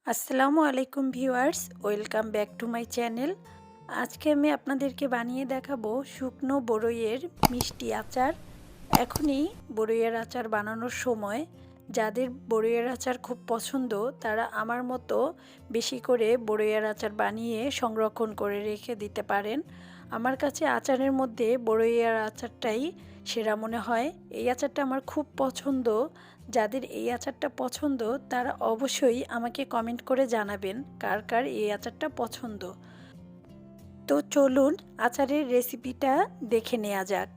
আসসালামু আলাইকুম viewers, welcome back to my channel. আজকে আমি আপনাদেরকে বানিয়ে দেখাবো শুকনো বড়ইয়ের মিষ্টি আচার। এখনই বড়ইয়ের আচার বানানোর সময়। যাদের বড়ইয়ের আচার খুব পছন্দ তারা আমার মতো বেশি করে বড়ইয়ের আচার বানিয়ে সংরক্ষণ করে রেখে দিতে পারেন। আমার কাছে আচারের মধ্যে বড়ইয়ের আচারটাই সেরা মনে হয়। এই আচারটা আমার খুব পছন্দ। যাদের এই আচারটা পছন্দ তারা অবশ্যই আমাকে কমেন্ট করে জানাবেন কার কার এই আচারটা পছন্দ। তো চলুন আচারের রেসিপিটা দেখে নেওয়া যাক।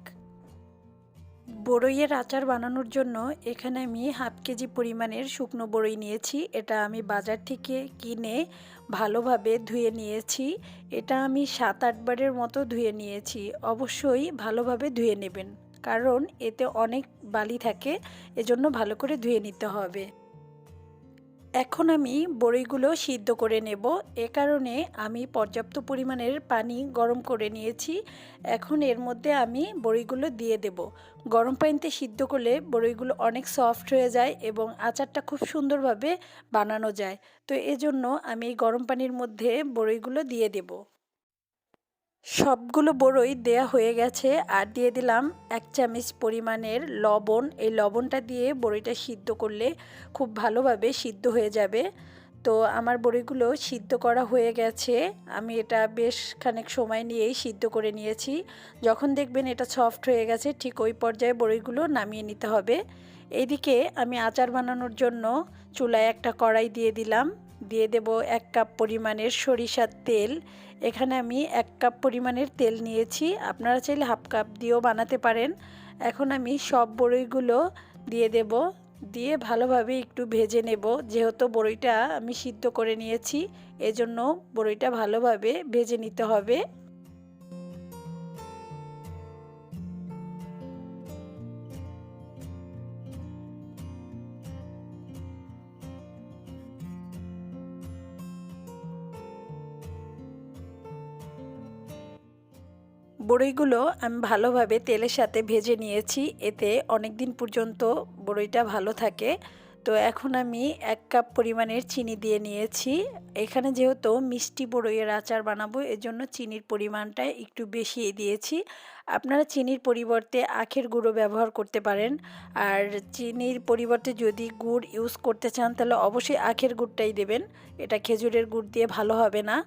বড়ইয়ের আচার বানানোর জন্য এখানে আমি হাফ কেজি পরিমাণের শুকনো বড়ই নিয়েছি। এটা আমি বাজার থেকে কিনে ভালোভাবে ধুয়ে নিয়েছি। এটা আমি 7-8 বারের মতো ধুয়ে নিয়েছি। অবশ্যই ভালোভাবে ধুয়ে নেবেন, কারণ এতে অনেক বালি থাকে, এজন্য ভালো করে ধুয়ে নিতে হবে। এখন আমি বড়িগুলো সিদ্ধ করে নেব। এ কারণে আমি পর্যাপ্ত পরিমাণের পানি গরম করে নিয়েছি। এখন এর মধ্যে আমি বড়িগুলো দিয়ে দেব। গরম পানিতে সিদ্ধ করলে বড়িগুলো অনেক সফট হয়ে যায় এবং আচারটা খুব সুন্দরভাবে বানানো যায়। তো এজন্য আমি গরম পানির মধ্যে বড়িগুলো দিয়ে দেব। সবগুলো বড়ই দেয়া হয়ে গেছে, আর দিয়ে দিলাম 1 চামচ পরিমাণের লবণ। এই লবণটা দিয়ে বড়িটা সিদ্ধ করলে খুব ভালোভাবে সিদ্ধ হয়ে যাবে। তো আমার বড়িগুলো সিদ্ধ করা হয়ে গেছে। আমি এটা বেশ খানিক সময় নিয়েই সিদ্ধ করে নিয়েছি। যখন দেখবেন এটা সফট হয়ে গেছে ঠিক ওই পর্যায়ে বড়িগুলো নামিয়ে নিতে হবে। এইদিকে আমি আচার বানানোর জন্য চুলায় একটা কড়াই দিয়ে দিলাম। দিয়ে দেব 1 কাপ পরিমাণের সরিষার তেল। এখানে আমি 1 কাপ পরিমাণের তেল নিয়েছি, আপনারা চাইলে হাফ কাপ দিয়েও বানাতে পারেন। এখন আমি সব বড়িগুলো দিয়ে দেব, দিয়ে ভালোভাবে একটু ভেজে নেব। যেহেতু বড়িটা আমি সিদ্ধ করে নিয়েছি, এজন্য বড়িটা ভালোভাবে ভেজে নিতে হবে। বড়িগুলো আমি ভালোভাবে তেলের সাথে ভেজে নিয়েছি, এতে অনেক দিন পর্যন্ত বড়িটা ভালো থাকে। তো এখন আমি 1 কাপ পরিমাণের চিনি দিয়ে নিয়েছি। এখানে যেহেতু মিষ্টি বড়ইয়ের আচার বানাবো, এজন্য চিনির পরিমাণটা একটু বেশি দিয়েছি। আপনারা চিনির পরিবর্তে আখের গুঁড়ো ব্যবহার করতে পারেন। আর চিনির পরিবর্তে যদি গুড় ইউজ করতে চান তাহলে অবশ্যই আখের গুড়টাই দেবেন। এটা খেজুরের গুড় দিয়ে ভালো হবে না।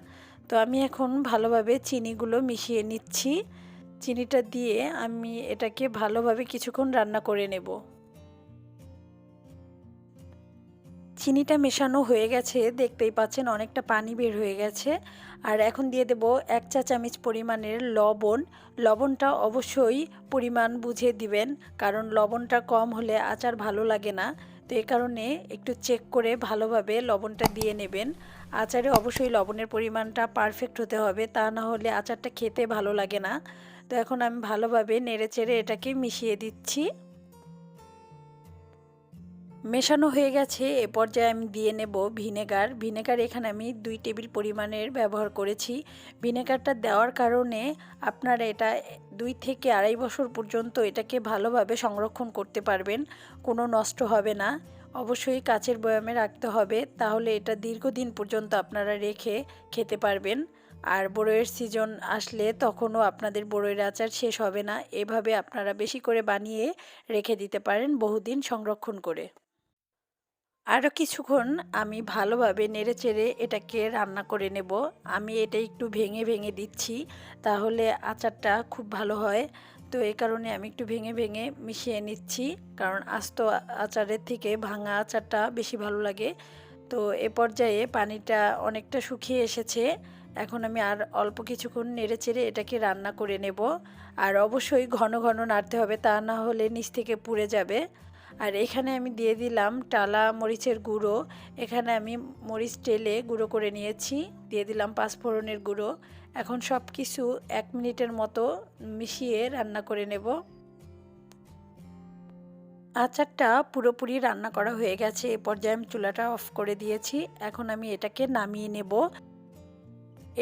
তো আমি এখন ভালোভাবে চিনিগুলো মিশিয়ে নিচ্ছি। চিনিটা দিয়ে আমি এটাকে ভালোভাবে কিছুক্ষণ রান্না করে নেব। চিনিটা মেশানো হয়ে গেছে, দেখতেই পাচ্ছেন অনেকটা পানি বের হয়ে গেছে। আর এখন দিয়ে দেব 1 চা চামচ পরিমাণের লবণ। লবণটা অবশ্যই পরিমাণ বুঝে দিবেন, কারণ লবণটা কম হলে আচার ভালো লাগে না। তো এই কারণে একটু চেক করে ভালোভাবে লবণটা দিয়ে নেবেন। আচারে অবশ্যই লবণের পরিমাণটা পারফেক্ট হতে হবে, তা না হলে আচারটা খেতে ভালো লাগে না। তো এখন আমি ভালোভাবে নেড়েচেড়ে এটাকে মিশিয়ে দিচ্ছি। মেশানো হয়ে গেছে, এ পর্যায়ে আমি দিয়ে নেব ভিনেগার। ভিনেগার এখানে আমি 2 টেবিল পরিমাণের ব্যবহার করেছি। ভিনেগারটা দেওয়ার কারণে আপনারা এটা 2 থেকে 2.5 বছর পর্যন্ত এটাকে ভালোভাবে সংরক্ষণ করতে পারবেন, কোনো নষ্ট হবে না। অবশ্যই কাচের বয়ামে রাখতে হবে, তাহলে এটা দীর্ঘদিন পর্যন্ত আপনারা রেখে খেতে পারবেন। আর বড়ইয়ের সিজন আসলে তখনও আপনাদের বড়ইয়ের আচার শেষ হবে না। এভাবে আপনারা বেশি করে বানিয়ে রেখে দিতে পারেন বহুদিন সংরক্ষণ করে। আরও কিছুক্ষণ আমি ভালোভাবে নেড়েচেড়ে এটাকে রান্না করে নেব। আমি এটা একটু ভেঙে ভেঙে দিচ্ছি, তাহলে আচারটা খুব ভালো হয়। তো এই কারণে আমি একটু ভেঙে ভেঙে মিশিয়ে নিচ্ছি, কারণ আস্ত আচারের থেকে ভাঙা আচারটা বেশি ভালো লাগে। তো এ পর্যায়ে পানিটা অনেকটা শুকিয়ে এসেছে। এখন আমি আর অল্প কিছুক্ষণ নেড়েচেড়ে এটাকে রান্না করে নেব। আর অবশ্যই ঘন ঘন নাড়তে হবে, তা না হলে নিচ থেকে পুড়ে যাবে। আর এখানে আমি দিয়ে দিলাম টালা মরিচের গুঁড়ো। এখানে আমি মরিচ টেলে গুঁড়ো করে নিয়েছি। দিয়ে দিলাম পাঁচফোড়নের গুঁড়ো। এখন সব কিছু 1 মিনিটের মতো মিশিয়ে রান্না করে নেব। আচারটা পুরোপুরি রান্না করা হয়ে গেছে, এ পর্যায়ে আমি চুলাটা অফ করে দিয়েছি। এখন আমি এটাকে নামিয়ে নেব।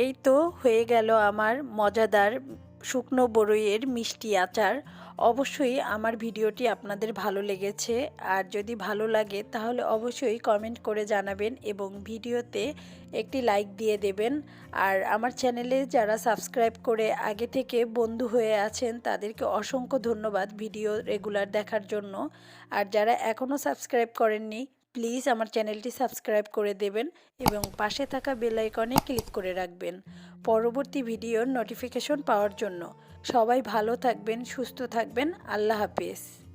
এই তো হয়ে গেল আমার মজাদার শুকনো বরইয়ের মিষ্টি আচার। অবশ্যই আমার ভিডিওটি আপনাদের ভালো লেগেছে, আর যদি ভালো লাগে তাহলে অবশ্যই কমেন্ট করে জানাবেন এবং ভিডিওতে একটি লাইক দিয়ে দেবেন। আর আমার চ্যানেলে যারা সাবস্ক্রাইব করে আগে থেকে বন্ধু হয়ে আছেন তাদেরকে অসংখ্য ধন্যবাদ ভিডিও রেগুলার দেখার জন্য। আর যারা এখনও সাবস্ক্রাইব করেননি প্লিজ আমার চ্যানেলটি সাবস্ক্রাইব করে দেবেন এবং পাশে থাকা বেল আইকনে ক্লিক করে রাখবেন পরবর্তী ভিডিওর নোটিফিকেশন পাওয়ার জন্য। সবাই ভালো থাকবেন, সুস্থ থাকবেন। আল্লাহ হাফেজ।